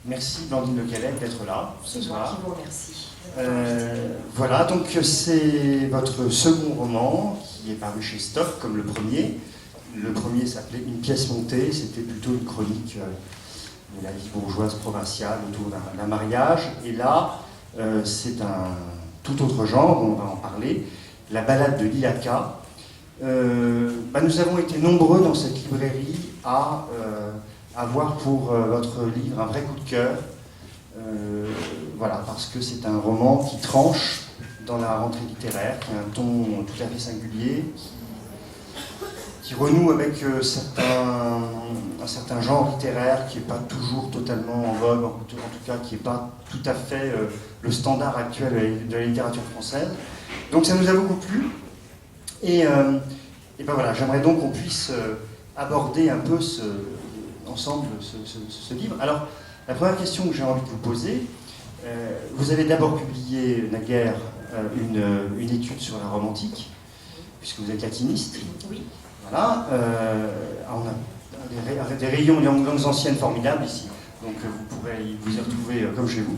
Merci Blandine Lecalec d'être là ce soir. Je vous remercie. Voilà, donc c'est votre second roman qui est paru chez Stock comme le premier. Le premier s'appelait Une pièce montée, c'était plutôt une chronique de la vie bourgeoise provinciale autour d'un mariage. Et là, c'est un tout autre genre, on va en parler, la balade de Lilaka. Nous avons été nombreux dans cette librairie à avoir pour votre livre un vrai coup de cœur. Voilà, parce que c'est un roman qui tranche dans la rentrée littéraire, qui a un ton tout à fait singulier, qui renoue avec un certain genre littéraire qui n'est pas toujours totalement en vogue, en tout cas qui n'est pas tout à fait le standard actuel de la littérature française. Donc ça nous a beaucoup plu. Et voilà, j'aimerais donc qu'on puisse aborder un peu ensemble ce livre. Alors, la première question que j'ai envie de vous poser, vous avez d'abord publié naguère une étude sur la romantique, puisque vous êtes latiniste. Oui. Voilà. On a des rayons de langues anciennes formidables ici, donc vous pourrez vous y retrouver comme chez vous.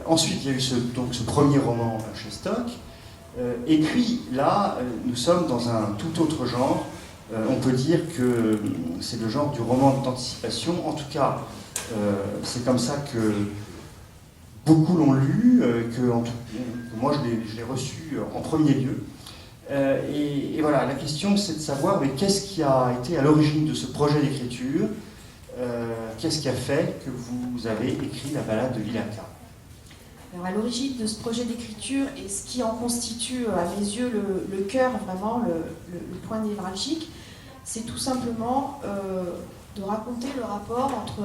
Ensuite, il y a eu ce premier roman chez Stock. Et puis là, nous sommes dans un tout autre genre. On peut dire que c'est le genre du roman d'anticipation. En tout cas, c'est comme ça que beaucoup l'ont lu, que moi je l'ai reçu en premier lieu. Et voilà, la question c'est de savoir mais qu'est-ce qui a été à l'origine de ce projet d'écriture, qu'est-ce qui a fait que vous avez écrit la balade de Lilaka. Alors à l'origine de ce projet d'écriture, et ce qui en constitue à mes yeux le cœur, vraiment le point névralgique, c'est tout simplement de raconter le rapport entre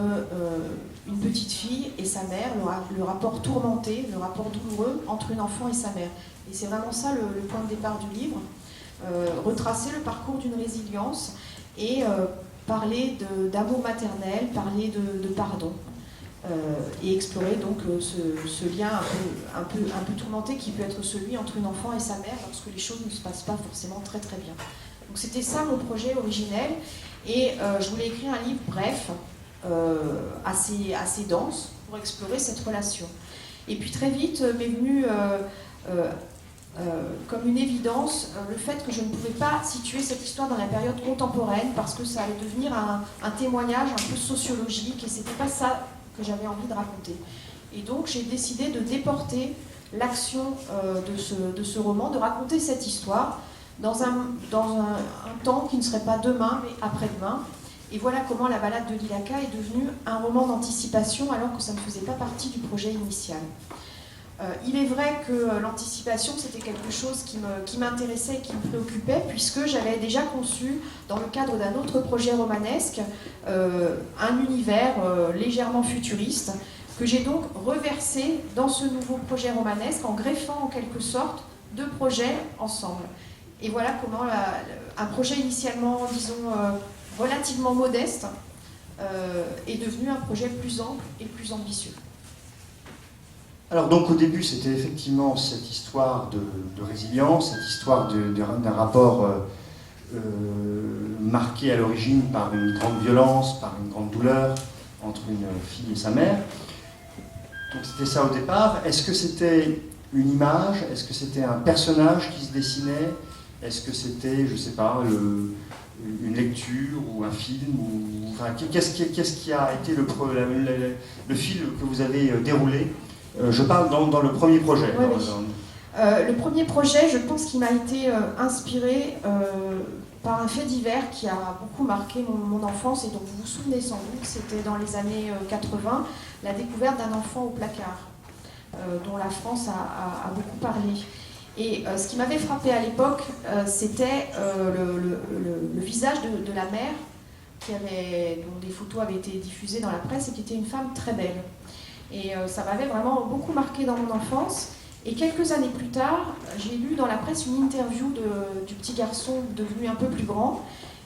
une petite fille et sa mère, le rapport tourmenté, le rapport douloureux entre une enfant et sa mère. Et c'est vraiment ça le point de départ du livre, retracer le parcours d'une résilience et parler d'amour maternel, parler de pardon. Et explorer donc ce lien un peu tourmenté qui peut être celui entre une enfant et sa mère lorsque les choses ne se passent pas forcément très très bien. Donc c'était ça mon projet originel et je voulais écrire un livre bref, assez dense pour explorer cette relation. Et puis très vite m'est venu comme une évidence le fait que je ne pouvais pas situer cette histoire dans la période contemporaine parce que ça allait devenir un témoignage un peu sociologique et c'était pas ça que j'avais envie de raconter. Et donc j'ai décidé de déporter l'action de ce roman, de raconter cette histoire dans un temps qui ne serait pas demain mais après-demain. Et voilà comment la balade de Lilaka est devenue un roman d'anticipation alors que ça ne faisait pas partie du projet initial. Il est vrai que l'anticipation c'était quelque chose qui m'intéressait et qui me préoccupait puisque j'avais déjà conçu dans le cadre d'un autre projet romanesque un univers légèrement futuriste que j'ai donc reversé dans ce nouveau projet romanesque en greffant en quelque sorte deux projets ensemble. Et voilà comment un projet initialement, disons, relativement modeste est devenu un projet plus ample et plus ambitieux. Alors donc au début c'était effectivement cette histoire de résilience, cette histoire d'un rapport marqué à l'origine par une grande violence, par une grande douleur entre une fille et sa mère. Donc c'était ça au départ. Est-ce que c'était une image? Est-ce que c'était un personnage qui se dessinait? Est-ce que c'était, je ne sais pas, une lecture ou un film enfin, qu'est-ce qui a été le fil que vous avez déroulé? Je parle dans le premier projet. Oui, oui. Le premier projet, je pense qu'il m'a été inspiré par un fait divers qui a beaucoup marqué mon enfance et dont vous vous souvenez sans doute, c'était dans les années 80, la découverte d'un enfant au placard, dont la France a beaucoup parlé. Et ce qui m'avait frappé à l'époque, c'était le visage de la mère, dont des photos avaient été diffusées dans la presse et qui était une femme très belle. Et ça m'avait vraiment beaucoup marqué dans mon enfance. Et quelques années plus tard, j'ai lu dans la presse une interview du petit garçon devenu un peu plus grand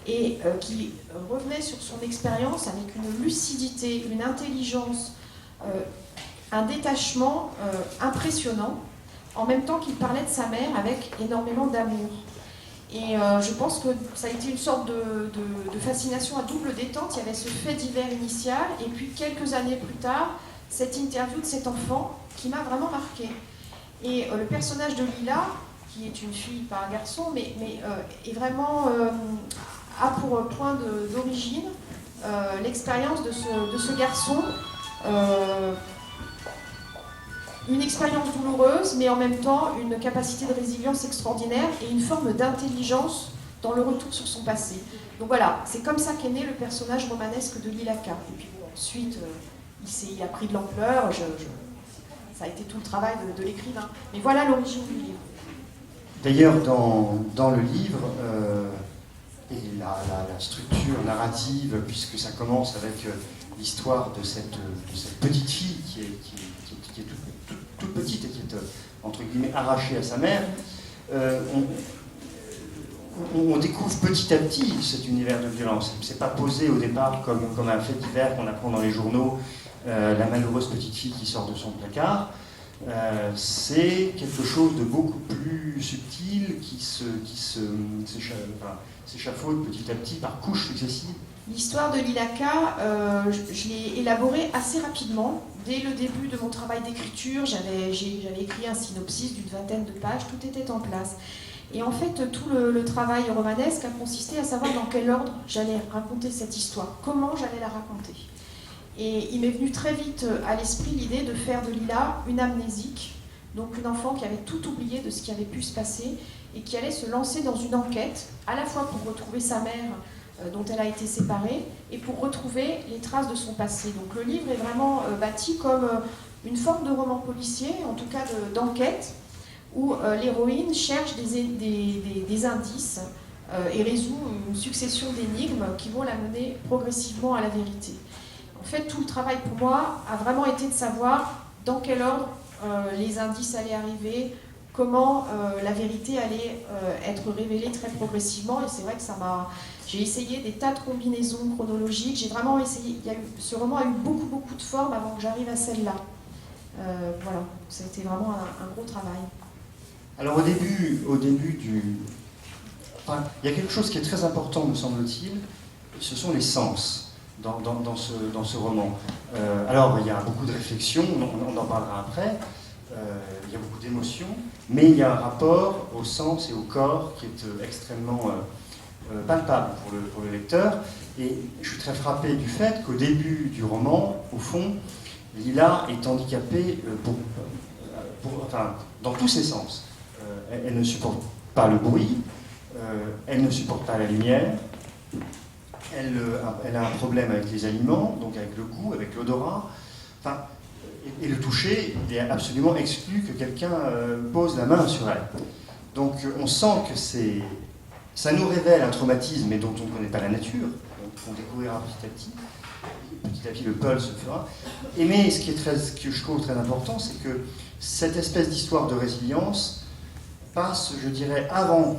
et qui revenait sur son expérience avec une lucidité, une intelligence, un détachement impressionnant, en même temps qu'il parlait de sa mère avec énormément d'amour. Et je pense que ça a été une sorte de fascination à double détente. Il y avait ce fait divers initial, et puis quelques années plus tard, cette interview de cet enfant qui m'a vraiment marquée. Et le personnage de Lila, qui est une fille, pas un garçon, mais est vraiment a pour point d'origine l'expérience de ce garçon, une expérience douloureuse, mais en même temps une capacité de résilience extraordinaire et une forme d'intelligence dans le retour sur son passé. Donc voilà, c'est comme ça qu'est né le personnage romanesque de Lila K. Et puis bon, ensuite, il a pris de l'ampleur, ça a été tout le travail de l'écrivain. Mais voilà l'origine du livre. D'ailleurs, dans le livre, et la structure narrative, puisque ça commence avec l'histoire de cette petite fille qui est toute petite et qui est, entre guillemets, arrachée à sa mère, on découvre petit à petit cet univers de violence. C'est pas posé au départ comme un fait divers qu'on apprend dans les journaux, la malheureuse petite fille qui sort de son placard. C'est quelque chose de beaucoup plus subtil qui s'échafaude petit à petit par couches successives. L'histoire de Lila K, je l'ai élaborée assez rapidement. Dès le début de mon travail d'écriture, j'avais écrit un synopsis d'une 20aine de pages, tout était en place. Et en fait, tout le travail romanesque a consisté à savoir dans quel ordre j'allais raconter cette histoire, comment j'allais la raconter. Et il m'est venu très vite à l'esprit l'idée de faire de Lila une amnésique, donc une enfant qui avait tout oublié de ce qui avait pu se passer et qui allait se lancer dans une enquête, à la fois pour retrouver sa mère dont elle a été séparée et pour retrouver les traces de son passé. Donc le livre est vraiment bâti comme une forme de roman policier, en tout cas d'enquête, où l'héroïne cherche des indices et résout une succession d'énigmes qui vont la mener progressivement à la vérité. En fait, tout le travail pour moi a vraiment été de savoir dans quel ordre les indices allaient arriver, comment la vérité allait être révélée très progressivement. Et c'est vrai que j'ai essayé des tas de combinaisons chronologiques. J'ai vraiment essayé. Ce roman a eu beaucoup de formes avant que j'arrive à celle-là. Voilà, ça a été vraiment un gros travail. Alors au début il y a quelque chose qui est très important, me semble-t-il, ce sont les sens dans ce roman. Alors il y a beaucoup de réflexions, on en parlera après, il y a beaucoup d'émotions, mais il y a un rapport au sens et au corps qui est extrêmement palpable pour le lecteur, et je suis très frappé du fait qu'au début du roman, au fond, Lila est handicapée dans tous ses sens. Elle ne supporte pas le bruit, elle ne supporte pas la lumière, elle a un problème avec les aliments, donc avec le goût, avec l'odorat. Et le toucher, il est absolument exclu que quelqu'un pose la main sur elle. Donc on sent que ça nous révèle un traumatisme, mais dont on ne connaît pas la nature, qu'on découvrira petit à petit. Petit à petit, le pulse se fera. Mais ce que je trouve très important, c'est que cette espèce d'histoire de résilience passe, je dirais, avant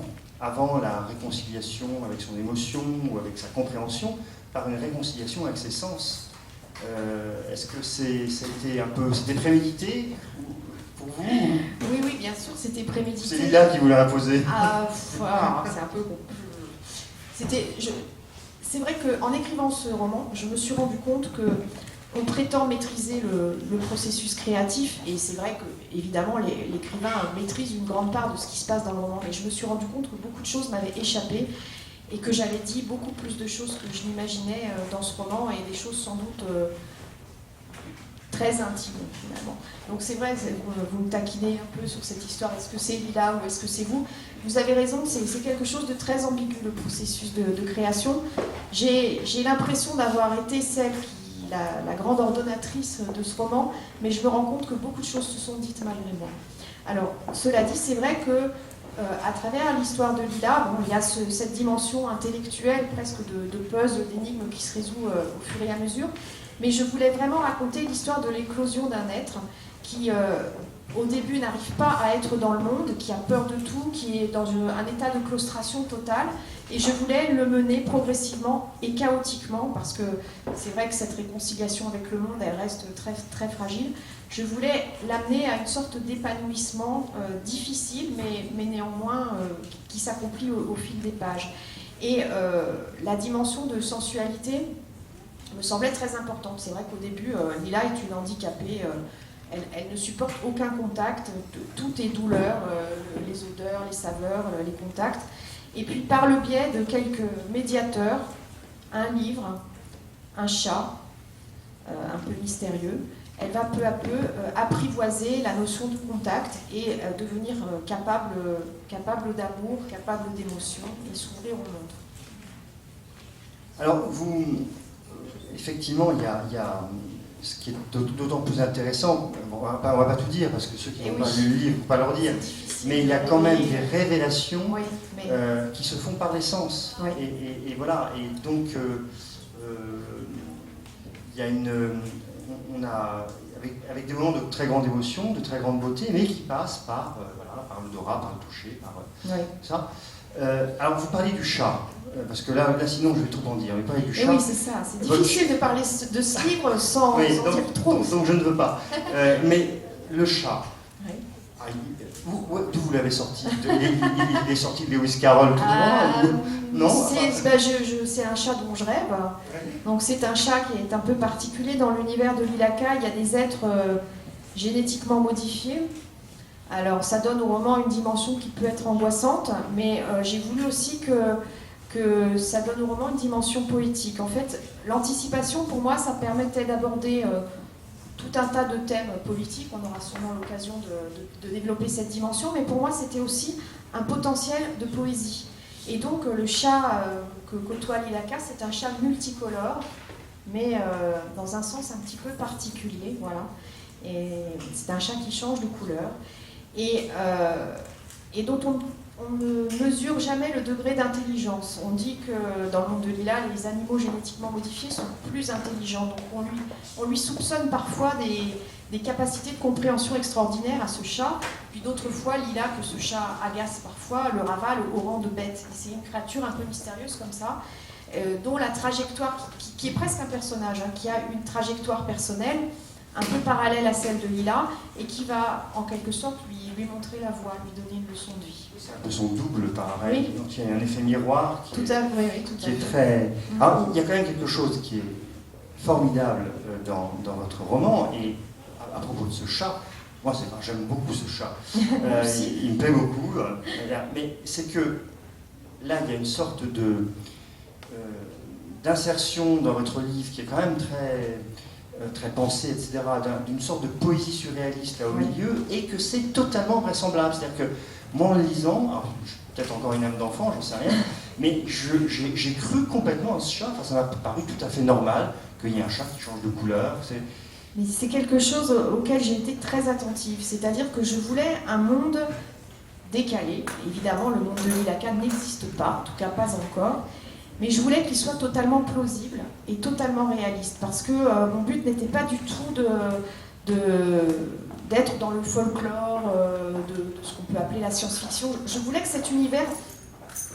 la réconciliation avec son émotion ou avec sa compréhension, par une réconciliation avec ses sens. Est-ce que c'était prémédité pour vous? Oui, bien sûr, c'était prémédité. C'est Lila qui vous l'a imposé. C'est un peu bon. C'est vrai qu'en écrivant ce roman, je me suis rendu compte qu'on prétend maîtriser le processus créatif, et c'est vrai que, évidemment, l'écrivain maîtrise une grande part de ce qui se passe dans le roman, mais je me suis rendu compte que beaucoup de choses m'avaient échappé, et que j'avais dit beaucoup plus de choses que je n'imaginais dans ce roman, et des choses sans doute très intimes, finalement. Donc c'est vrai, vous me taquinez un peu sur cette histoire, est-ce que c'est Lila ou est-ce que c'est vous? Vous avez raison, c'est quelque chose de très ambigu, le processus de création. J'ai l'impression d'avoir été celle la grande ordonnatrice de ce roman, mais je me rends compte que beaucoup de choses se sont dites malgré moi. Alors, cela dit, c'est vrai que à travers l'histoire de Lila, il y a cette dimension intellectuelle, presque de puzzle, d'énigme qui se résout au fur et à mesure, mais je voulais vraiment raconter l'histoire de l'éclosion d'un être qui au début, n'arrive pas à être dans le monde, qui a peur de tout, qui est dans un état de claustration totale. Et je voulais le mener progressivement et chaotiquement, parce que c'est vrai que cette réconciliation avec le monde, elle reste très, très fragile. Je voulais l'amener à une sorte d'épanouissement difficile, mais néanmoins qui s'accomplit au fil des pages. Et la dimension de sensualité me semblait très importante. C'est vrai qu'au début, Lila est une handicapée. Elle ne supporte aucun contact, tout est douleur, les odeurs, les saveurs, les contacts. Et puis par le biais de quelques médiateurs, un livre, un chat, un peu mystérieux, elle va peu à peu apprivoiser la notion de contact et devenir capable d'amour, capable d'émotion et s'ouvrir au monde. Alors, effectivement, il y a ce qui est d'autant plus intéressant, on va pas tout dire, parce que ceux qui n'ont pas lu le livre, il ne faut pas leur dire, mais il y a quand même des révélations qui se font par les sens. Oui. Et voilà, et donc, il y a on a, avec des moments de très grande émotion, de très grande beauté, mais qui passent par l'odorat, par le toucher, par ça. Alors, vous parlez du chat. Parce que là, sinon, je vais trop en dire. Mais parler du chat. Oui, c'est ça. C'est difficile de parler de ce livre sans dire trop. Donc, je ne veux pas. Mais le chat, d'où vous l'avez sorti il est sorti de Lewis Carroll tout droit non c'est un chat dont je rêve. Donc, c'est un chat qui est un peu particulier dans l'univers de Lila K. Il y a des êtres génétiquement modifiés. Alors, ça donne au roman une dimension qui peut être angoissante, mais j'ai voulu aussi que ça donne au roman une dimension poétique. En fait, l'anticipation, pour moi, ça permettait d'aborder tout un tas de thèmes politiques. On aura sûrement l'occasion de développer cette dimension, mais pour moi, c'était aussi un potentiel de poésie. Et donc, le chat que côtoie Lila K, c'est un chat multicolore, mais dans un sens un petit peu particulier, voilà. Et c'est un chat qui change de couleur. Et dont on ne mesure jamais le degré d'intelligence. On dit que dans le monde de Lila, les animaux génétiquement modifiés sont plus intelligents. Donc on lui soupçonne parfois des capacités de compréhension extraordinaires à ce chat. Puis d'autres fois, Lila, que ce chat agace parfois, le ravale au rang de bête. C'est une créature un peu mystérieuse comme ça, dont la trajectoire, qui est presque un personnage, qui a une trajectoire personnelle, un peu parallèle à celle de Lila, et qui va, en quelque sorte, lui montrer la voie, lui donner une leçon de vie. C'est un peu son double, pareil. Oui. Donc il y a un effet miroir qui est fait. très... Alors, il y a quand même quelque chose qui est formidable dans votre roman, et à propos de ce chat, moi j'aime beaucoup ce chat. Il me plaît beaucoup, mais c'est que là, il y a une sorte d'insertion dans votre livre qui est quand même très pensée, etc., d'une sorte de poésie surréaliste là au milieu, et que c'est totalement vraisemblable. C'est-à-dire que moi, en le lisant, alors, je suis peut-être encore une âme d'enfant, j'en sais rien, mais j'ai cru complètement à ce chat. Enfin, ça m'a paru tout à fait normal qu'il y ait un chat qui change de couleur. Mais c'est quelque chose auquel j'ai été très attentive. C'est-à-dire que je voulais un monde décalé. Évidemment, le monde de Lila K n'existe pas, en tout cas pas encore. Mais je voulais qu'il soit totalement plausible et totalement réaliste, parce que mon but n'était pas du tout d'être dans le folklore, de ce qu'on peut appeler la science-fiction. Je voulais que cet univers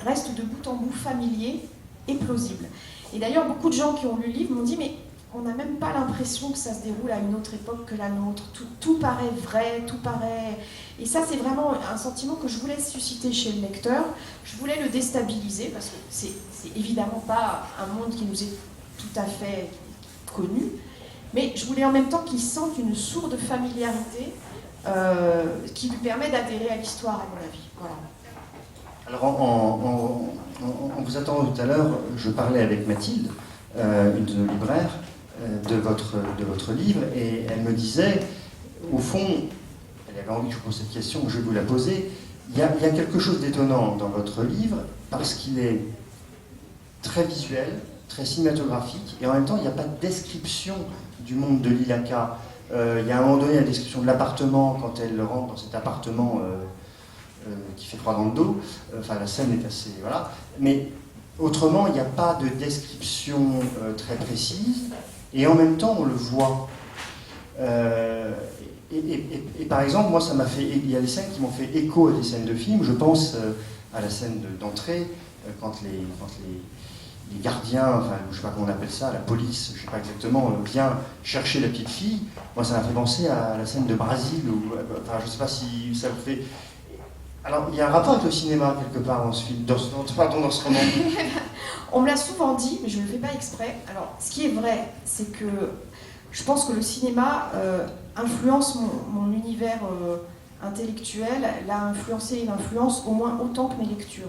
reste de bout en bout familier et plausible. Et d'ailleurs, beaucoup de gens qui ont lu le livre m'ont dit « mais on n'a même pas l'impression que ça se déroule à une autre époque que la nôtre. Tout paraît vrai, tout paraît... » Et ça, c'est vraiment un sentiment que je voulais susciter chez le lecteur. Je voulais le déstabiliser, parce que c'est évidemment pas un monde qui nous est tout à fait connu, mais je voulais en même temps qu'il sente une sourde familiarité qui lui permet d'adhérer à l'histoire, à mon avis. Voilà. Alors, en vous attendant tout à l'heure, je parlais avec Mathilde, une de nos libraires, de votre livre, et elle me disait, au fond, elle avait envie que je vous pose cette question, je vais vous la poser, il y a quelque chose d'étonnant dans votre livre, parce qu'il est très visuel, très cinématographique, et en même temps, il n'y a pas de description du monde de Lila K. Il y a un moment donné la description de l'appartement, quand elle rentre dans cet appartement qui fait froid dans le dos. Enfin, la scène est assez... Voilà. Mais autrement, il n'y a pas de description très précise, et en même temps, on le voit. Et par exemple, moi, ça m'a fait. Il y a des scènes qui m'ont fait écho à des scènes de films. Je pense à la scène d'entrée, quand les gardiens, enfin, je ne sais pas comment on appelle ça, la police, je ne sais pas exactement, vient chercher la petite fille. Moi, ça m'a fait penser à la scène de Brésil, enfin, je ne sais pas si ça vous fait. Alors, il y a un rapport avec le cinéma, quelque part, dans ce film, dans ce roman. On me l'a souvent dit, mais je ne le fais pas exprès. Alors, ce qui est vrai, c'est que je pense que le cinéma influence mon univers intellectuel, l'a influencé et l'influence au moins autant que mes lectures.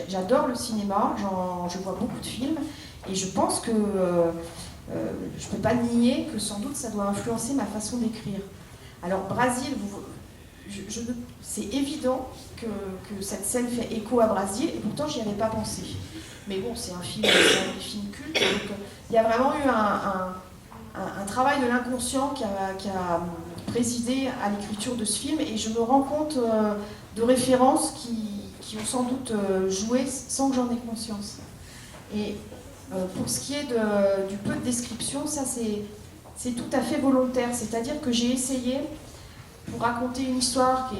J'adore le cinéma, je vois beaucoup de films, et je pense que je ne peux pas nier que sans doute ça doit influencer ma façon d'écrire. Alors, Brésil, c'est évident que cette scène fait écho à Brésil, et pourtant j'y avais pas pensé. Mais bon, c'est un film culte, donc il y a vraiment eu un travail de l'inconscient qui a présidé à l'écriture de ce film, et je me rends compte de références qui ont sans doute joué sans que j'en ai conscience. Et pour ce qui est du peu de description, ça c'est tout à fait volontaire, c'est-à-dire que j'ai essayé, pour raconter une histoire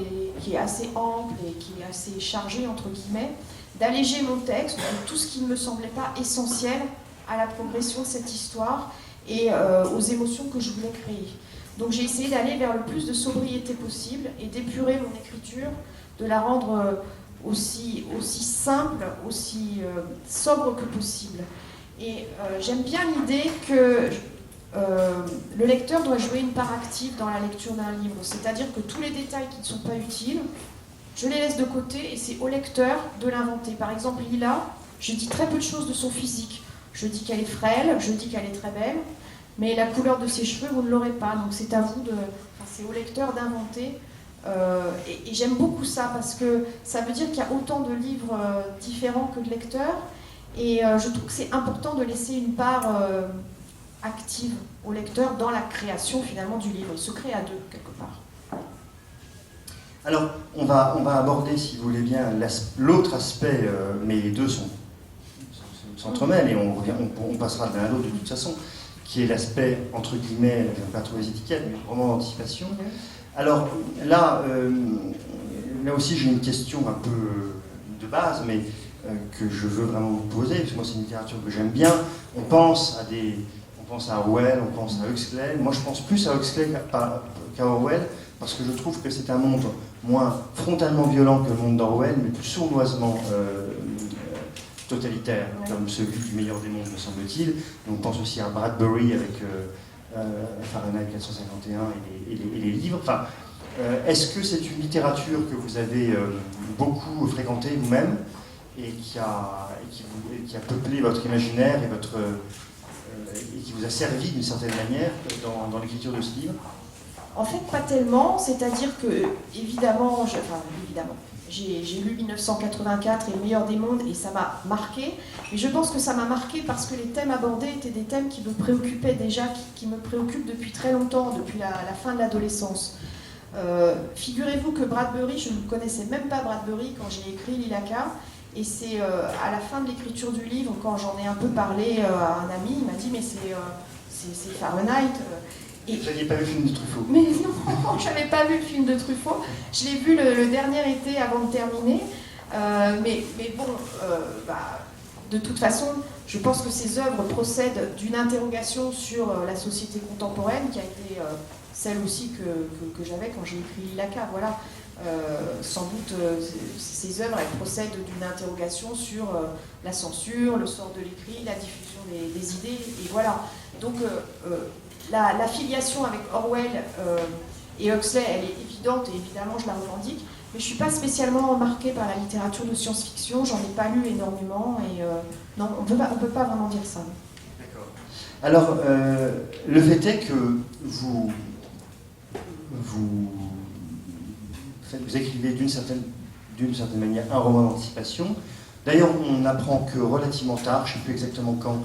qui est assez ample et qui est assez chargée, entre guillemets, d'alléger mon texte de tout ce qui ne me semblait pas essentiel à la progression de cette histoire et aux émotions que je voulais créer. Donc j'ai essayé d'aller vers le plus de sobriété possible et d'épurer mon écriture, de la rendre aussi simple, aussi sobre que possible. Et j'aime bien l'idée que le lecteur doit jouer une part active dans la lecture d'un livre, c'est-à-dire que tous les détails qui ne sont pas utiles, je les laisse de côté et c'est au lecteur de l'inventer. Par exemple, Lila, je dis très peu de choses de son physique. Je dis qu'elle est frêle, je dis qu'elle est très belle, mais la couleur de ses cheveux, vous ne l'aurez pas. Donc c'est à vous c'est au lecteur d'inventer. Et j'aime beaucoup ça parce que ça veut dire qu'il y a autant de livres différents que de lecteurs. Et je trouve que c'est important de laisser une part active au lecteur dans la création finalement du livre. Il se crée à deux, quelque part. Alors, on va aborder, si vous voulez bien, l'autre aspect, mais les deux s'entremêlent et on passera de l'un à l'autre de toute façon, qui est l'aspect, entre guillemets, je ne vais pas trouver les étiquetes, mais vraiment d'anticipation. Alors là aussi j'ai une question un peu de base, mais que je veux vraiment vous poser, parce que moi c'est une littérature que j'aime bien. On pense à Orwell, on pense à Huxley. Moi je pense plus à Huxley qu'à Orwell, parce que je trouve que c'est un monde moins frontalement violent que le monde d'Orwell, mais plus sournoisement totalitaire, comme celui du meilleur des mondes, me semble-t-il. On pense aussi à Bradbury avec Fahrenheit 451 et les livres. Enfin, est-ce que c'est une littérature que vous avez beaucoup fréquentée vous-même et qui a peuplé votre imaginaire et qui vous a servi d'une certaine manière dans l'écriture de ce livre? En fait, pas tellement, c'est-à-dire que, évidemment, j'ai lu 1984 et Le meilleur des mondes et ça m'a marqué, mais je pense que ça m'a marqué parce que les thèmes abordés étaient des thèmes qui me préoccupaient déjà, qui me préoccupent depuis très longtemps, depuis la fin de l'adolescence. Figurez-vous que Bradbury, je ne connaissais même pas Bradbury quand j'ai écrit Lilaka, et c'est à la fin de l'écriture du livre, quand j'en ai un peu parlé à un ami, il m'a dit mais c'est Fahrenheit. Et vous n'aviez pas vu le film de Truffaut? Mais non, je n'avais pas vu le film de Truffaut. Je l'ai vu le dernier été avant de terminer. Mais bon, de toute façon, je pense que ces œuvres procèdent d'une interrogation sur la société contemporaine, qui a été celle aussi que j'avais quand j'ai écrit Lilaka. Voilà. Sans doute, ces œuvres, elles procèdent d'une interrogation sur la censure, le sort de l'écrit, la diffusion des idées, et voilà. Donc, la filiation avec Orwell et Huxley, elle est évidente et évidemment je la revendique, mais je ne suis pas spécialement marquée par la littérature de science-fiction, j'en ai pas lu énormément et non, on peut pas vraiment dire ça. D'accord. Alors, le fait est que vous écrivez d'une certaine manière un roman d'anticipation. D'ailleurs, on n'apprend que relativement tard, je ne sais plus exactement quand,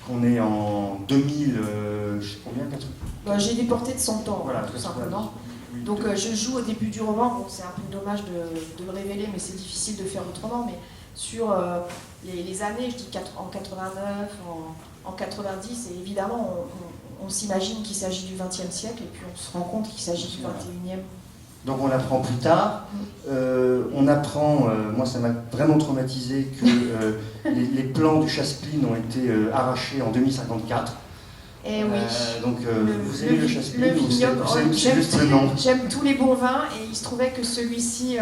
qu'on est en 2000, je sais combien, j'ai des portées de 100 ans, voilà, tout simplement. Donc je joue au début du roman, bon, c'est un peu dommage de le révéler, mais c'est difficile de faire autrement, mais sur les années, je dis en 89, en 90, et évidemment on s'imagine qu'il s'agit du XXe siècle et puis on se rend compte qu'il s'agit du XXIe. Donc on apprend plus tard. On apprend, moi ça m'a vraiment traumatisé, que les plans du chasse-pline ont été arrachés en 2054. Et oui. Donc vous aimez le chasse-pline le ou vignoble, c'est juste le nom? J'aime tous les bons vins et il se trouvait que celui-ci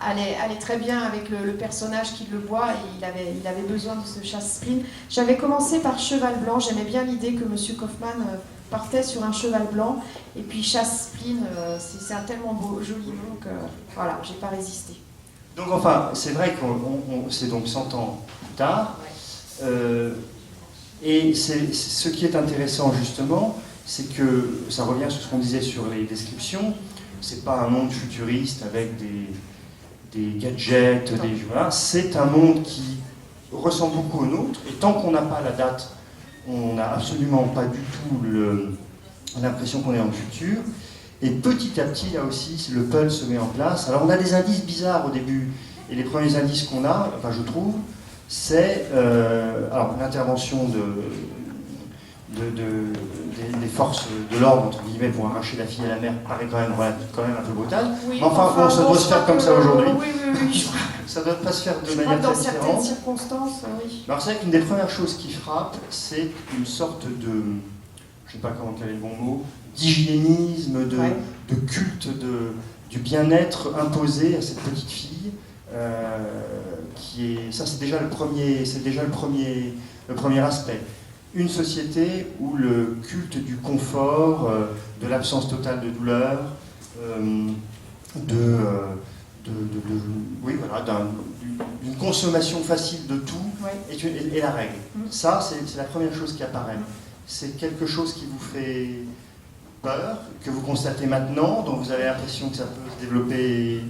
allait très bien avec le personnage qui le boit et il avait besoin de ce chasse-pline. J'avais commencé par Cheval Blanc, j'aimais bien l'idée que M. Kaufmann partait sur un cheval blanc et puis chasse-pline, c'est un tellement beau, joli nom que voilà, j'ai pas résisté. Donc enfin, c'est vrai que c'est donc 100 ans plus tard. Et ce qui est intéressant justement, c'est que ça revient sur ce qu'on disait sur les descriptions. C'est pas un monde futuriste avec des gadgets, voilà. C'est un monde qui ressemble beaucoup au nôtre. Et tant qu'on n'a pas la date, on n'a absolument pas du tout l'impression qu'on est dans le futur. Et petit à petit, là aussi, le puzzle se met en place. Alors on a des indices bizarres au début. Et les premiers indices qu'on a, enfin je trouve, c'est alors l'intervention des forces de l'ordre, entre guillemets, pour arracher la fille à la mer, paraît quand même un peu brutal. Oui, mais enfin, ça doit se faire comme ça aujourd'hui. Oui. Ça ne doit pas se faire de je manière crois que très dans différente. certaines circonstances, oui. Alors c'est vrai qu'une des premières choses qui frappe, c'est une sorte de, je ne sais pas comment quel est le bon mot, d'hygiénisme, de culte du bien-être imposé à cette petite fille. Ça c'est déjà le premier aspect. Une société où le culte du confort, de l'absence totale de douleur, d'une consommation facile de tout est la règle. Ça, c'est la première chose qui apparaît. C'est quelque chose qui vous fait peur, que vous constatez maintenant, dont vous avez l'impression que ça peut se développer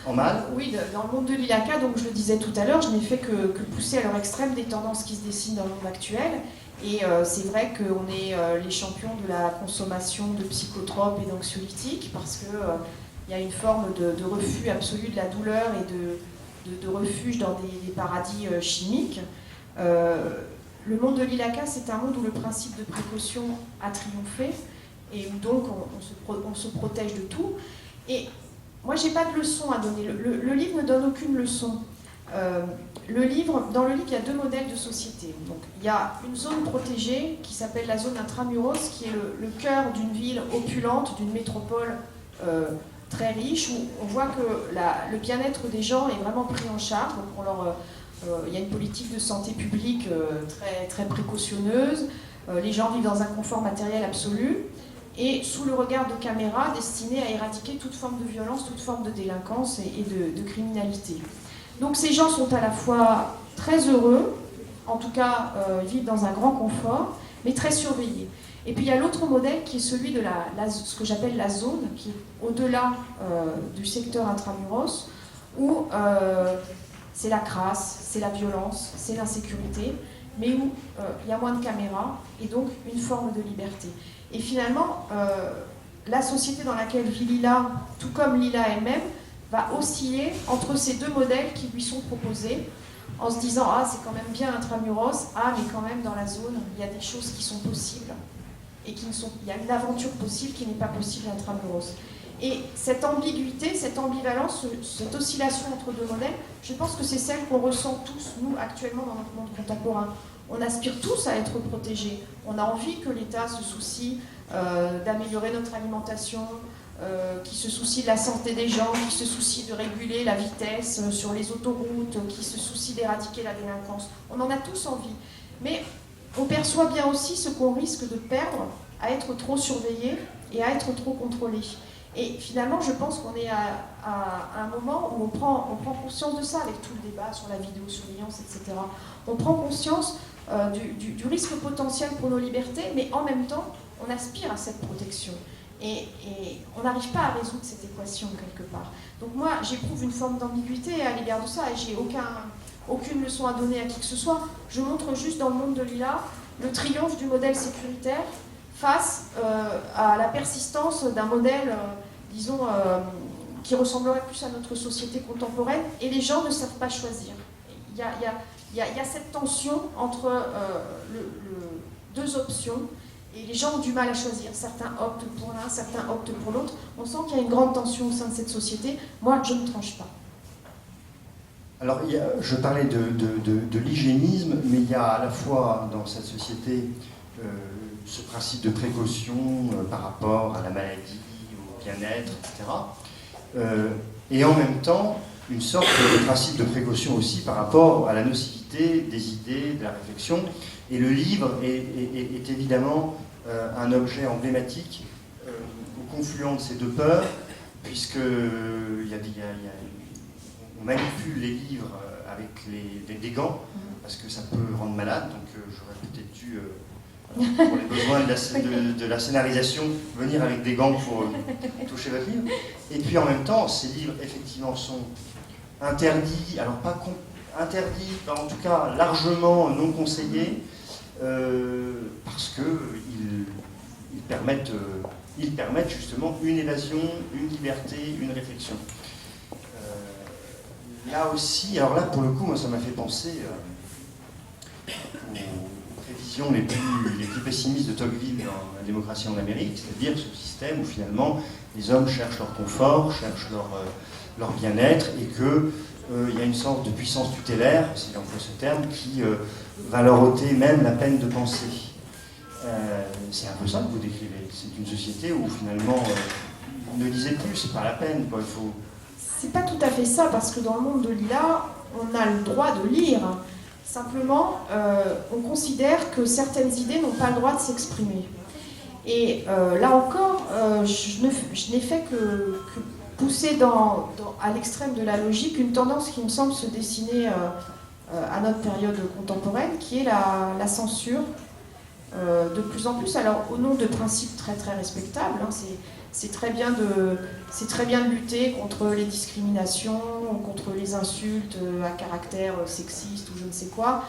en mal. Oui, dans le monde de l'ILACA, donc je le disais tout à l'heure, je n'ai fait que pousser à leur extrême des tendances qui se dessinent dans le monde actuel. Et c'est vrai qu'on est les champions de la consommation de psychotropes et d'anxiolytiques parce qu'il y a une forme de refus absolu de la douleur et de refuge dans des paradis chimiques. Le monde de l'ILACA, c'est un monde où le principe de précaution a triomphé et où donc on se protège de tout. Et moi, je n'ai pas de leçon à donner. Le livre ne donne aucune leçon. Dans le livre, il y a deux modèles de société. Donc, il y a une zone protégée qui s'appelle la zone intramuros, qui est le cœur d'une ville opulente, d'une métropole très riche, où on voit que le bien-être des gens est vraiment pris en charge. Donc il y a une politique de santé publique très, très précautionneuse. Les gens vivent dans un confort matériel absolu et sous le regard de caméras destinées à éradiquer toute forme de violence, toute forme de délinquance et de criminalité. Donc ces gens sont à la fois très heureux, en tout cas vivent dans un grand confort, mais très surveillés. Et puis il y a l'autre modèle qui est celui de ce que j'appelle la zone, qui est au-delà du secteur intramuros, où c'est la crasse, c'est la violence, c'est l'insécurité, mais où il y a moins de caméras et donc une forme de liberté. Et finalement, la société dans laquelle vit Lila, tout comme Lila elle-même, va osciller entre ces deux modèles qui lui sont proposés, en se disant « Ah, c'est quand même bien intramuros, ah, mais quand même dans la zone, il y a des choses qui sont possibles, et il y a une aventure possible qui n'est pas possible intramuros. » Et cette ambiguïté, cette ambivalence, cette oscillation entre deux modèles, je pense que c'est celle qu'on ressent tous, nous, actuellement, dans notre monde contemporain. On aspire tous à être protégés. On a envie que l'État se soucie d'améliorer notre alimentation, qui se soucie de la santé des gens, qui se soucie de réguler la vitesse sur les autoroutes, qui se soucie d'éradiquer la délinquance. On en a tous envie. Mais on perçoit bien aussi ce qu'on risque de perdre à être trop surveillé et à être trop contrôlé. Et finalement, je pense qu'on est à un moment où on prend conscience de ça, avec tout le débat sur la vidéosurveillance, etc. On prend conscience du risque potentiel pour nos libertés, mais en même temps, on aspire à cette protection. Et on n'arrive pas à résoudre cette équation quelque part. Donc moi, j'éprouve une forme d'ambiguïté à l'égard de ça, et j'ai aucune leçon à donner à qui que ce soit. Je montre juste dans le monde de Lila le triomphe du modèle sécuritaire face à la persistance d'un modèle, disons, qui ressemblerait plus à notre société contemporaine, et les gens ne savent pas choisir. Il y a cette tension entre deux options, Et les gens ont du mal à choisir. Certains optent pour l'un, certains optent pour l'autre. On sent qu'il y a une grande tension au sein de cette société. Moi, je ne tranche pas. Alors, je parlais de l'hygiénisme, mais il y a à la fois dans cette société ce principe de précaution par rapport à la maladie, au bien-être, etc. Et en même temps, une sorte de principe de précaution aussi par rapport à la nocivité des idées, de la réflexion. Et le livre est évidemment un objet emblématique au confluent de ces deux peurs, puisque on manipule les livres avec des gants, parce que ça peut rendre malade, donc j'aurais peut-être dû, pour les besoins de la scénarisation, venir avec des gants pour toucher votre livre. Et puis en même temps, ces livres, effectivement, sont interdits, alors pas interdits, en tout cas largement non conseillés, parce qu'ils permettent justement une évasion, une liberté, une réflexion. Là aussi, alors là pour le coup, moi ça m'a fait penser aux prévisions les plus pessimistes de Tocqueville dans La démocratie en Amérique, c'est-à-dire ce système où finalement les hommes cherchent leur confort, cherchent leur bien-être, et qu'il y a une sorte de puissance tutélaire, si j'emploie ce terme, qui va leur ôter même la peine de penser. C'est un peu ça que vous décrivez. C'est une société où finalement, ne lisez plus, c'est pas la peine, quoi. Il faut... C'est pas tout à fait ça, parce que dans le monde de Lila, on a le droit de lire. Simplement, on considère que certaines idées n'ont pas le droit de s'exprimer. Et là encore, je n'ai fait que pousser à l'extrême de la logique une tendance qui me semble se dessiner à notre période contemporaine, qui est la censure. De plus en plus, alors au nom de principes très très respectables, hein, c'est très bien de lutter contre les discriminations, contre les insultes à caractère sexiste ou je ne sais quoi.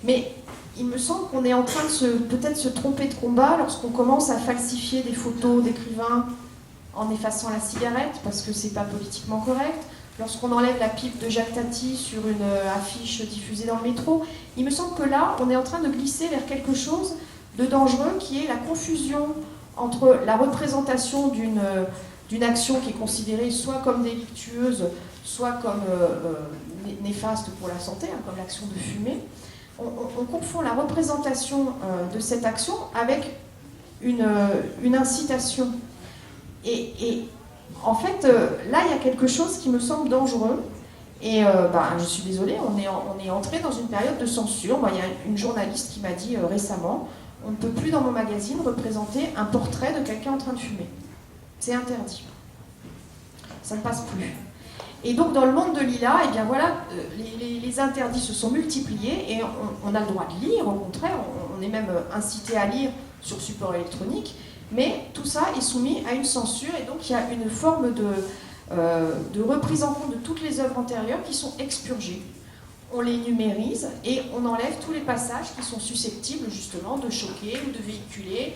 Mais il me semble qu'on est en train de peut-être se tromper de combat lorsqu'on commence à falsifier des photos d'écrivains en effaçant la cigarette parce que c'est pas politiquement correct. Lorsqu'on enlève la pipe de Jacques Tati sur une affiche diffusée dans le métro, il me semble que là, on est en train de glisser vers quelque chose de dangereux qui est la confusion entre la représentation d'une action qui est considérée soit comme délictueuse, soit comme néfaste pour la santé, hein, comme l'action de fumer. On confond la représentation de cette action avec une incitation. Et en fait, là, il y a quelque chose qui me semble dangereux. Et je suis désolée, on est entré dans une période de censure. Moi, il y a une journaliste qui m'a dit récemment, on ne peut plus dans mon magazine représenter un portrait de quelqu'un en train de fumer. C'est interdit. Ça ne passe plus. Et donc, dans le monde de Lila, eh bien voilà, les interdits se sont multipliés et on a le droit de lire, au contraire, on est même incité à lire sur support électronique. Mais tout ça est soumis à une censure et donc il y a une forme de reprise en compte de toutes les œuvres antérieures qui sont expurgées. On les numérise et on enlève tous les passages qui sont susceptibles justement de choquer ou de véhiculer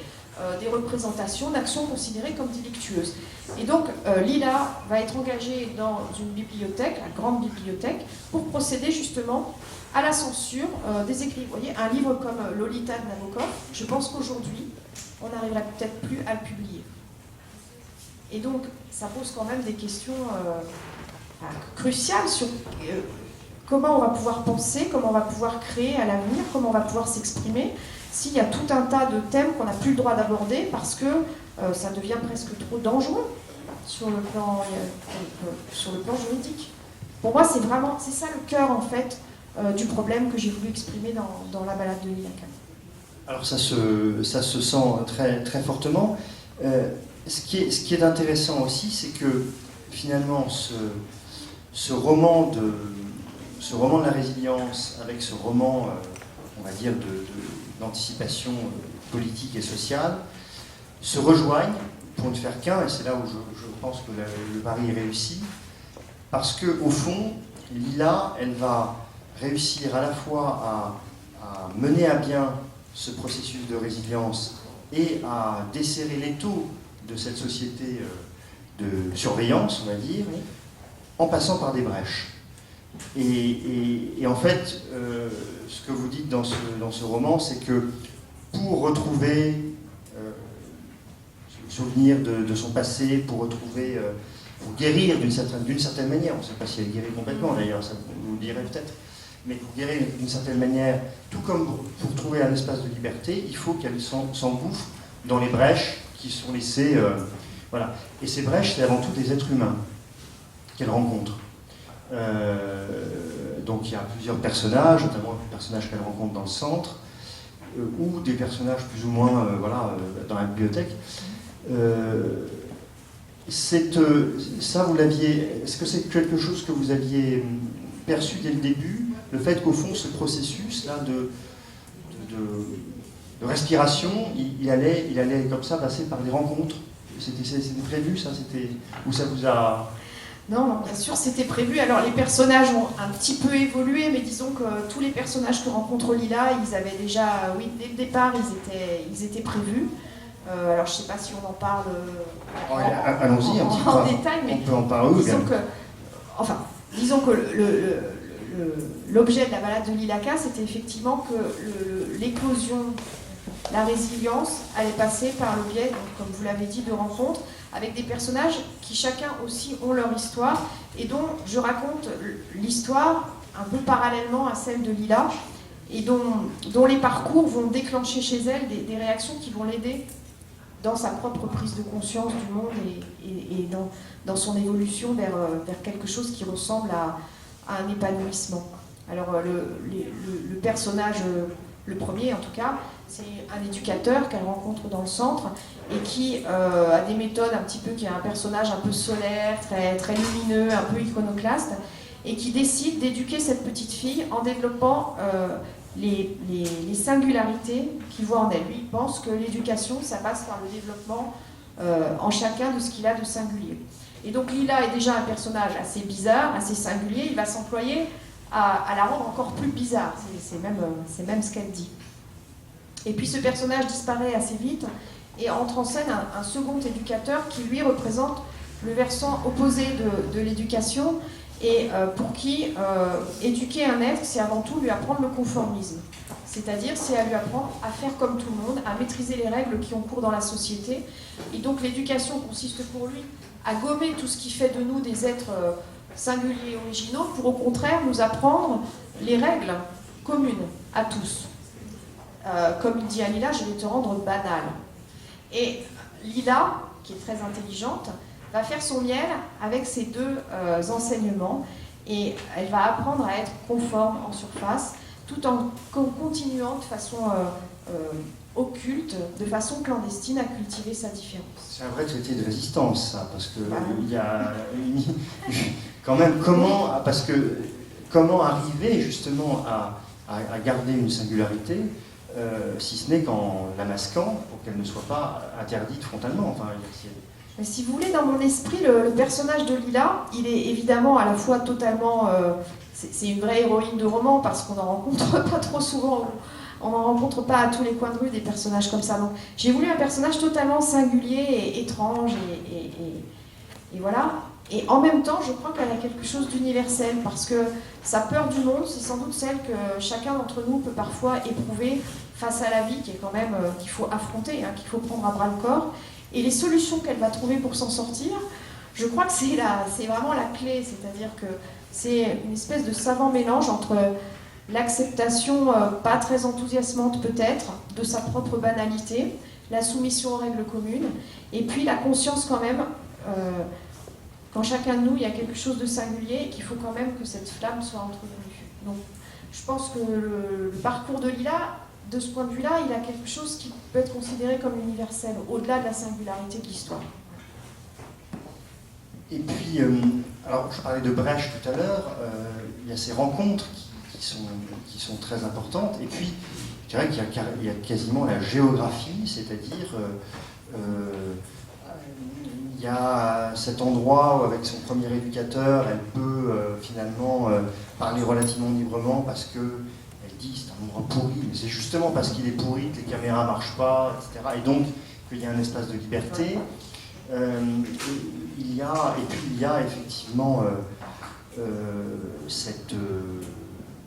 des représentations d'actions considérées comme délictueuses. Et donc Lila va être engagée dans une bibliothèque, la grande bibliothèque, pour procéder justement à la censure des écrits. Vous voyez, un livre comme Lolita de Nabokov, je pense qu'aujourd'hui, on n'arriverait peut-être plus à le publier. Et donc, ça pose quand même des questions cruciales sur comment on va pouvoir penser, comment on va pouvoir créer à l'avenir, comment on va pouvoir s'exprimer, s'il y a tout un tas de thèmes qu'on n'a plus le droit d'aborder parce que ça devient presque trop dangereux sur le plan juridique. Pour moi, c'est ça le cœur, en fait, du problème que j'ai voulu exprimer dans la balade de Lila Khan. Alors ça se sent très, très fortement. Ce qui est intéressant aussi, c'est que finalement ce roman de la résilience avec ce roman, on va dire, d'anticipation politique et sociale, se rejoignent pour ne faire qu'un, et c'est là où je pense que le pari est réussi, parce qu'au fond, Lila, elle va réussir à la fois à mener à bien ce processus de résilience et à desserrer l'étau de cette société de surveillance, on va dire, en passant par des brèches. Et en fait, ce que vous dites dans ce roman, c'est que pour retrouver souvenir de son passé, pour retrouver, pour guérir d'une certaine manière. On ne sait pas si elle guérit complètement d'ailleurs, ça vous le direz peut-être, mais pour guérir d'une certaine manière, tout comme pour trouver un espace de liberté, il faut qu'elle s'engouffre dans les brèches qui sont laissées. Voilà. Et ces brèches, c'est avant tout des êtres humains qu'elle rencontre. Donc il y a plusieurs personnages, notamment le personnage qu'elle rencontre dans le centre, ou des personnages plus ou moins dans la bibliothèque. Ça, vous l'aviez. Est-ce que c'est quelque chose que vous aviez perçu dès le début, le fait qu'au fond, ce processus-là de respiration, il allait comme ça passer par des rencontres? C'était prévu, ça? Ou ça vous a... Non, bien sûr, c'était prévu. Alors, les personnages ont un petit peu évolué, mais disons que tous les personnages que rencontre Lila, ils avaient déjà, oui, dès le départ, ils étaient prévus. Alors, je ne sais pas si on en parle allons-y un petit peu en détail, mais on peut en parler. Disons que l'objet de la balade de Lilaka, c'était effectivement que l'éclosion, la résilience allait passer par le biais, donc, comme vous l'avez dit, de rencontres avec des personnages qui chacun aussi ont leur histoire et dont je raconte l'histoire un peu parallèlement à celle de Lila et dont les parcours vont déclencher chez elle des réactions qui vont l'aider dans sa propre prise de conscience du monde et dans son évolution vers quelque chose qui ressemble à un épanouissement. Alors le personnage, le premier en tout cas, c'est un éducateur qu'elle rencontre dans le centre et qui a des méthodes un petit peu, qui a un personnage un peu solaire, très, très lumineux, un peu iconoclaste, et qui décide d'éduquer cette petite fille en développant les singularités qu'il voit en elle. Lui, il pense que l'éducation, ça passe par le développement en chacun de ce qu'il a de singulier. Et donc Lila est déjà un personnage assez bizarre, assez singulier, il va s'employer à la rendre encore plus bizarre, c'est même ce qu'elle dit. Et puis ce personnage disparaît assez vite et entre en scène un second éducateur qui lui représente le versant opposé de l'éducation et pour qui éduquer un être, c'est avant tout lui apprendre le conformisme. C'est-à-dire, c'est à lui apprendre à faire comme tout le monde, à maîtriser les règles qui ont cours dans la société. Et donc l'éducation consiste pour lui à gommer tout ce qui fait de nous des êtres singuliers et originaux pour au contraire nous apprendre les règles communes à tous. Comme il dit à Lila, je vais te rendre banal. Et Lila, qui est très intelligente, va faire son miel avec ces deux enseignements et elle va apprendre à être conforme en surface tout en continuant de façon occulte, de façon clandestine à cultiver sa différence. C'est un vrai traité de résistance, ça, parce que il y a quand même comment arriver justement à garder une singularité, si ce n'est qu'en la masquant pour qu'elle ne soit pas interdite frontalement. Enfin, mais si vous voulez, dans mon esprit, le personnage de Lila, il est évidemment à la fois totalement... c'est une vraie héroïne de roman parce qu'on n'en rencontre pas trop souvent. On n'en rencontre pas à tous les coins de rue des personnages comme ça. Donc, j'ai voulu un personnage totalement singulier et étrange et voilà. Et en même temps, je crois qu'elle a quelque chose d'universel parce que sa peur du monde, c'est sans doute celle que chacun d'entre nous peut parfois éprouver face à la vie, qui est quand même qu'il faut affronter, qu'il faut prendre à bras le corps. Et les solutions qu'elle va trouver pour s'en sortir, je crois que c'est vraiment la clé, c'est-à-dire que c'est une espèce de savant mélange entre l'acceptation pas très enthousiasmante peut-être de sa propre banalité, la soumission aux règles communes, et puis la conscience quand même qu'en chacun de nous il y a quelque chose de singulier et qu'il faut quand même que cette flamme soit entretenue. Donc je pense que le parcours de Lila, de ce point de vue-là, il a quelque chose qui peut être considéré comme universel, au-delà de la singularité de l'histoire. Et puis, alors je parlais de brèche tout à l'heure, il y a ces rencontres qui sont très importantes, et puis je dirais qu'il y a quasiment la géographie, c'est-à-dire il y a cet endroit où avec son premier éducateur, elle peut finalement parler relativement librement parce que elle dit c'est un endroit pourri, mais c'est justement parce qu'il est pourri que les caméras ne marchent pas, etc. Et donc qu'il y a un espace de liberté. Il y a effectivement cette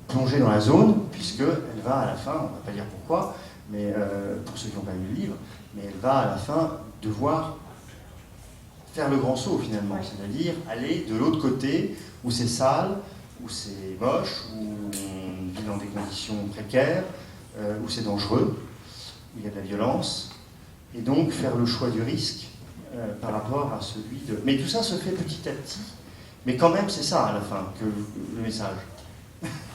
plongée dans la zone, puisqu'elle va à la fin, on ne va pas dire pourquoi, mais pour ceux qui n'ont pas lu le livre, mais elle va à la fin devoir faire le grand saut finalement, Ouais. c'est-à-dire aller de l'autre côté où c'est sale, où c'est moche, où on vit dans des conditions précaires, où c'est dangereux, où il y a de la violence, et donc faire le choix du risque par rapport à celui de... Mais tout ça se fait petit à petit, mais quand même c'est ça à la fin, que le message.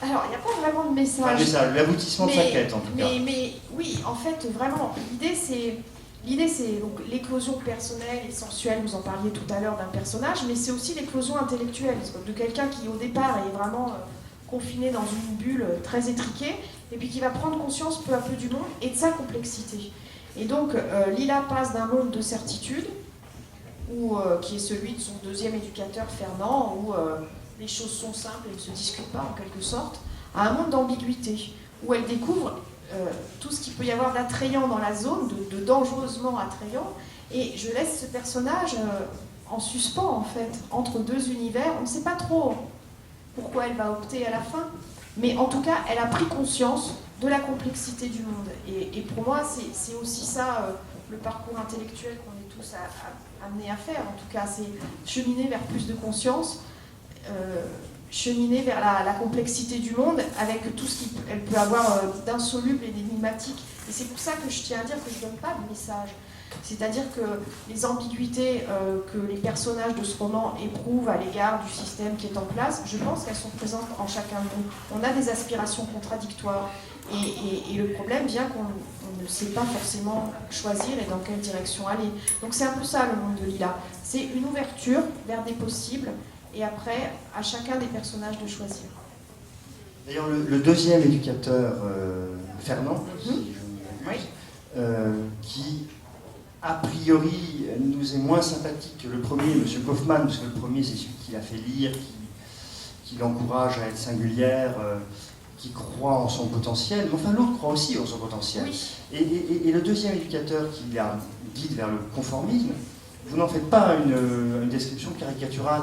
Alors, il n'y a pas vraiment de message. Enfin, le message, l'aboutissement de sa quête en tout cas. Mais oui, en fait, vraiment, l'idée c'est donc l'éclosion personnelle et sensuelle, vous en parliez tout à l'heure d'un personnage, mais c'est aussi l'éclosion intellectuelle, de quelqu'un qui au départ est vraiment confiné dans une bulle très étriquée, et puis qui va prendre conscience peu à peu du monde et de sa complexité. Et donc Lila passe d'un monde de certitude, qui est celui de son deuxième éducateur Fernand, où les choses sont simples et ne se discutent pas en quelque sorte, à un monde d'ambiguïté, où elle découvre tout ce qu'il peut y avoir d'attrayant dans la zone, de dangereusement attrayant, et je laisse ce personnage en suspens en fait, entre deux univers. On ne sait pas trop pourquoi elle va opter à la fin, mais en tout cas elle a pris conscience de la complexité du monde, et pour moi c'est aussi ça le parcours intellectuel qu'on est tous amenés à faire, en tout cas c'est cheminer vers plus de conscience, cheminer vers la complexité du monde avec tout ce qu'elle peut avoir d'insoluble et d'énigmatique. Et c'est pour ça que je tiens à dire que je ne donne pas de message. C'est-à-dire que les ambiguïtés que les personnages de ce roman éprouvent à l'égard du système qui est en place, je pense qu'elles sont présentes en chacun de nous. On a des aspirations contradictoires. Et le problème vient qu'on ne sait pas forcément choisir et dans quelle direction aller. Donc c'est un peu ça le monde de Lila. C'est une ouverture vers des possibles, et après, à chacun des personnages de choisir. D'ailleurs, le deuxième éducateur, Fernand, si je me Oui. qui, a priori, nous est moins sympathique que le premier, M. Kaufmann, parce que le premier, c'est celui qui l'a fait lire, qui l'encourage à être singulière, qui croit en son potentiel. Enfin, l'autre croit aussi en son potentiel. Oui. Et le deuxième éducateur qui la guide vers le conformisme, vous n'en faites pas une description caricaturale.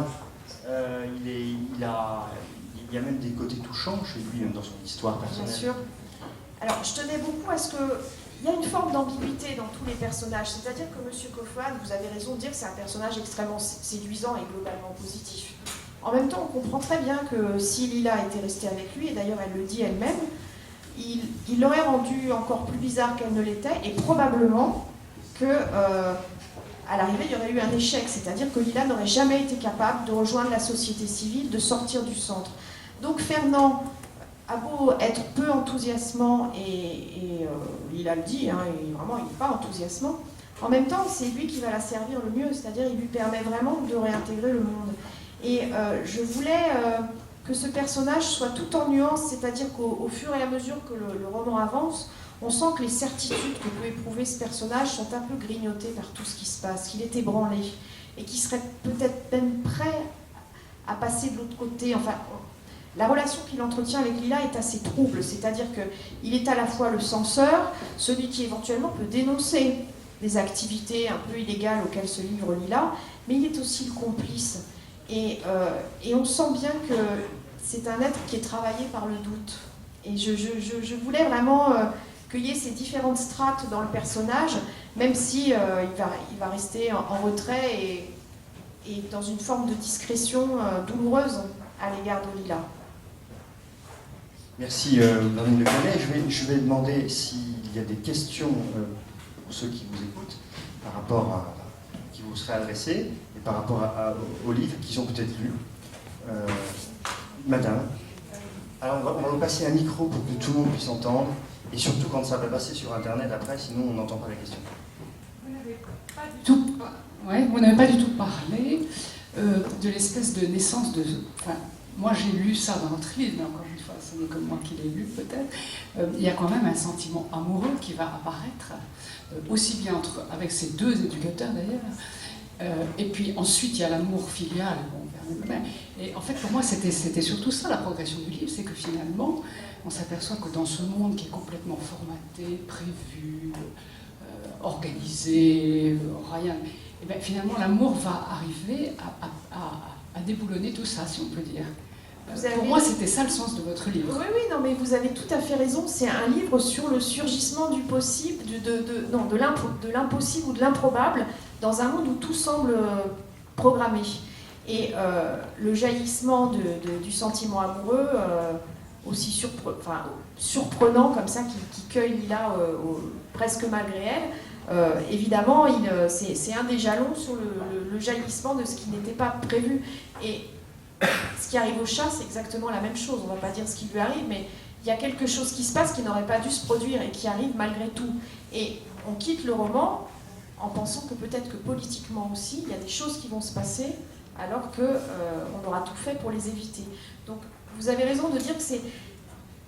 Il y a même des côtés touchants chez lui, même dans son histoire personnelle. Bien sûr. Alors, je tenais beaucoup à ce qu'il y a une forme d'ambiguïté dans tous les personnages. C'est-à-dire que M. Kaufmann, vous avez raison de dire que c'est un personnage extrêmement séduisant et globalement positif. En même temps, on comprend très bien que si Lila était restée avec lui, et d'ailleurs elle le dit elle-même, il l'aurait rendue encore plus bizarre qu'elle ne l'était, et probablement que... à l'arrivée, il y aurait eu un échec, c'est-à-dire que Lila n'aurait jamais été capable de rejoindre la société civile, de sortir du centre. Donc Fernand a beau être peu enthousiasmant, et Lila le dit, hein, vraiment il n'est pas enthousiasmant, en même temps c'est lui qui va la servir le mieux, c'est-à-dire il lui permet vraiment de réintégrer le monde. Et je voulais que ce personnage soit tout en nuances, c'est-à-dire qu'au fur et à mesure que le roman avance, on sent que les certitudes que peut éprouver ce personnage sont un peu grignotées par tout ce qui se passe, qu'il est ébranlé, et qu'il serait peut-être même prêt à passer de l'autre côté. Enfin, la relation qu'il entretient avec Lila est assez trouble, c'est-à-dire qu'il est à la fois le censeur, celui qui éventuellement peut dénoncer des activités un peu illégales auxquelles se livre Lila, mais il est aussi le complice. Et on sent bien que c'est un être qui est travaillé par le doute. Et je voulais vraiment... qu'il y ait ces différentes strates dans le personnage, même si il va rester en retrait et dans une forme de discrétion douloureuse à l'égard de Lila. Merci, Marine Le Canet. Je vais demander s'il y a des questions pour ceux qui vous écoutent par rapport à qui vous seraient adressées et par rapport aux livres qu'ils ont peut-être lus. Madame. Alors on va vous passer un micro pour que tout le monde puisse entendre. Et surtout quand ça va passer sur Internet après, sinon on n'entend pas la question. Vous n'avez pas du tout parlé de l'espèce de naissance de... Enfin, moi j'ai lu ça dans votre livre, mais encore une fois, ce n'est que moi qui l'ai lu peut-être. Il y a quand même un sentiment amoureux qui va apparaître, aussi bien avec ces deux éducateurs d'ailleurs. Et puis ensuite il y a l'amour filial. Et en fait pour moi c'était surtout ça la progression du livre, c'est que finalement on s'aperçoit que dans ce monde qui est complètement formaté, prévu, organisé, rien, et finalement l'amour va arriver à déboulonner tout ça, si on peut dire. Pour moi, c'était ça le sens de votre livre. Oui, oui, non, mais vous avez tout à fait raison. C'est un livre sur le surgissement du possible, de l'impossible ou de l'improbable, dans un monde où tout semble programmé. Et le jaillissement du sentiment amoureux, aussi surprenant comme ça, qui cueille Lila presque malgré elle, évidemment, c'est un des jalons sur le jaillissement de ce qui n'était pas prévu. Et ce qui arrive au chat, c'est exactement la même chose. On ne va pas dire ce qui lui arrive, mais il y a quelque chose qui se passe qui n'aurait pas dû se produire et qui arrive malgré tout. Et on quitte le roman en pensant que peut-être que politiquement aussi, il y a des choses qui vont se passer alors qu'on aura tout fait pour les éviter. Donc vous avez raison de dire que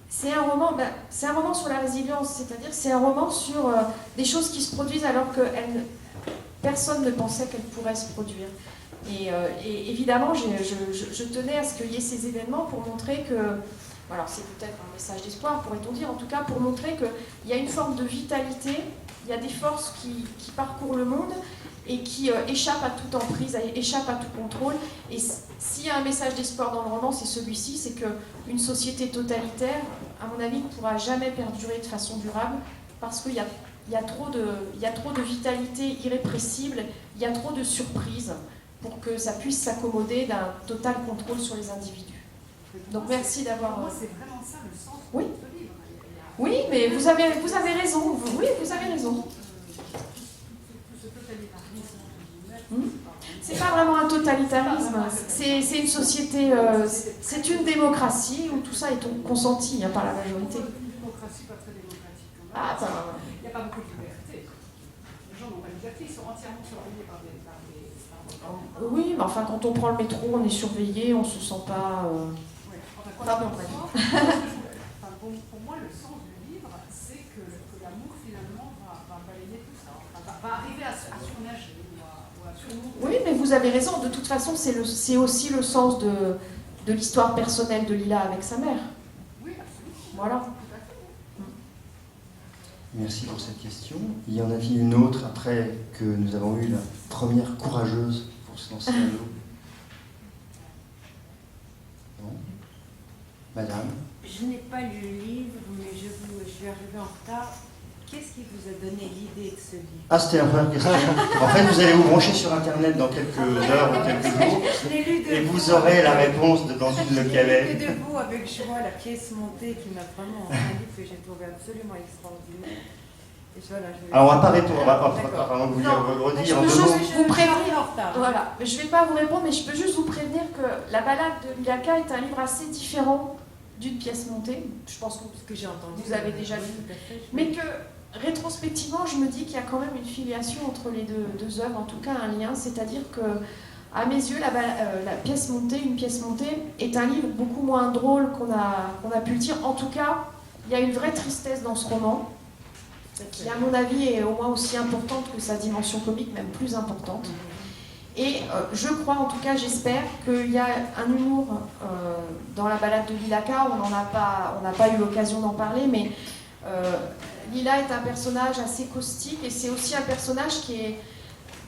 c'est un roman sur la résilience, c'est-à-dire c'est un roman sur des choses qui se produisent alors que personne ne pensait qu'elles pourraient se produire. Et évidemment, je tenais à ce qu'il y ait ces événements pour montrer que, alors c'est peut-être un message d'espoir, pourrait-on dire, en tout cas pour montrer qu'il y a une forme de vitalité, il y a des forces qui parcourent le monde et qui échappent à toute emprise, échappent à tout contrôle. Et s'il y a un message d'espoir dans le roman, c'est celui-ci, c'est qu'une société totalitaire, à mon avis, ne pourra jamais perdurer de façon durable parce qu'il y a trop de vitalité irrépressible, il y a trop de surprises pour que ça puisse s'accommoder d'un total contrôle sur les individus. Donc merci d'avoir... Moi, c'est vraiment ça le sens Oui. de ce livre. Oui, mais vous avez raison. Oui, vous avez raison. Ce totalitarisme. C'est pas vraiment un totalitarisme. C'est une société... c'est une démocratie où tout ça est consenti par la majorité. Une démocratie pas très démocratique. Ah, il n'y a pas beaucoup de liberté. Les gens n'ont pas de liberté, ils sont entièrement surveillés par des oui, mais enfin, quand on prend le métro, on est surveillé, on se sent pas... Pardon, bref. Pour moi, le sens du livre, c'est que l'amour, finalement, va balayer tout ça. Va arriver à surnager ou à surmonter. Oui, mais vous avez raison. De toute façon, c'est aussi le sens de l'histoire personnelle de Lila avec sa mère. Oui, absolument. Voilà. Tout à fait. Merci pour cette question. Il y en avait une autre après que nous avons eu la première courageuse pour se lancer à l'eau. Non ? Madame ? Je n'ai pas lu le livre, mais je suis arrivée en retard. Qu'est-ce qui vous a donné l'idée de ce livre? Ah, c'était la première question. En fait, vous allez vous brancher sur Internet dans quelques heures ou quelques jours Je l'ai lu de et vous aurez la réponse dans une Je l'ai lequel. lu de vous avec joie, la pièce montée qui m'a vraiment un livre que j'ai trouvé absolument extraordinaire. Et voilà, Alors, on va pas répondre, on va pas D'accord. vraiment vous Non, redire en je deux peux mots. juste vous prévenir. en retard. Voilà, je ne vais pas vous répondre, mais je peux juste vous prévenir que La balade de Lilaka est un livre assez différent d'une pièce montée. Je pense que Ce que j'ai entendu. vous avez déjà lu. Tout à fait. Mais que, rétrospectivement, je me dis qu'il y a quand même une filiation entre les deux œuvres, en tout cas un lien, c'est-à-dire que, à mes yeux, la pièce montée, une pièce montée, est un livre beaucoup moins drôle qu'on a pu le dire. En tout cas, il y a une vraie tristesse dans ce roman, qui, à mon avis, est au moins aussi importante que sa dimension comique, même plus importante. Et je crois, en tout cas, j'espère qu'il y a un humour dans La balade de Lilaka. On n'a pas eu l'occasion d'en parler, mais Lila est un personnage assez caustique et c'est aussi un personnage qui est,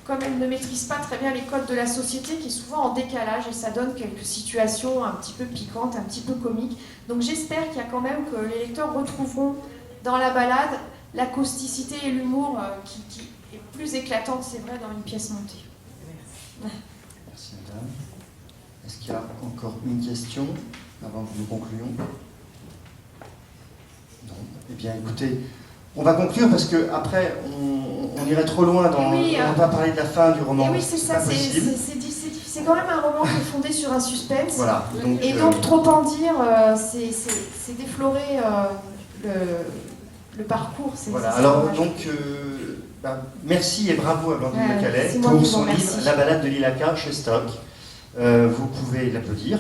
comme elle ne maîtrise pas très bien les codes de la société, qui est souvent en décalage et ça donne quelques situations un petit peu piquantes, un petit peu comiques. Donc j'espère qu'il y a quand même que les lecteurs retrouveront dans la balade la causticité et l'humour qui est plus éclatante, c'est vrai, dans une pièce montée. Merci madame. Est-ce qu'il y a encore une question avant que nous concluions? Non. Eh bien écoutez, on va conclure parce que après on irait trop loin dans. Oui, on va parler de la fin du roman. Et oui, c'est ça, pas possible. c'est quand même un roman qui est fondé sur un suspense. Voilà. Et donc trop en dire, c'est déflorer le parcours. Voilà. C'est Alors dommage. donc merci et bravo à Blandine Le Calais c'est moi pour qui vous son remercie. livre La balade de Lilaka chez Stock. Vous pouvez l'applaudir.